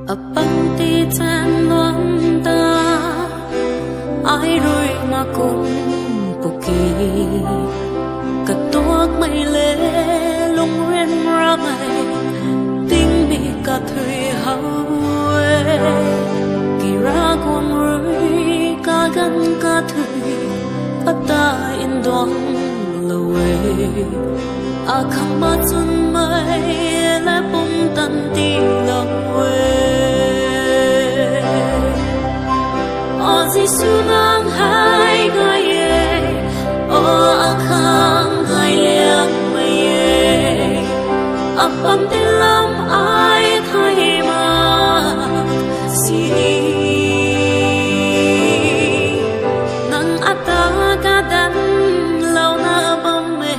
ở băng ti tan loan ta ai rồi mà cũng bù kỳ cả tuốc mây lê lung ren ra mây tiếng bị cả thủy hậu kỳ ra cuồng rơi cả gần cả thủy bắt ta in đoan lâu à không bắt chân mây lại bung tan tim lâu Giêsu nang hai gai ye o akhang gai liang mai ye apam tilam ai thai ma si nang ata ka dan lau na bam me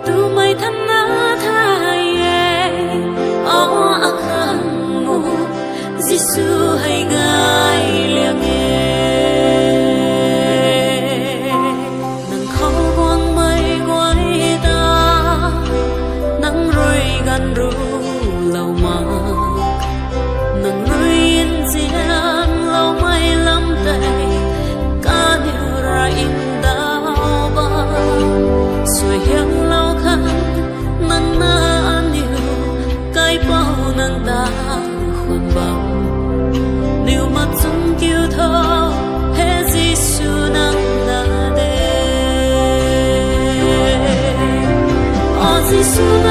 tu mai than na thai ye o akhang mo Giêsu hai gai liang ru lâu mà nang ruin zian lâu mai lắm tay ca điều ra in đau ba xuôi hiang lâu khăn nang na an yêu cái bao nang ta khoan bao nếu mắt chung kêu thâu hết Giêsu nang na de o Giêsu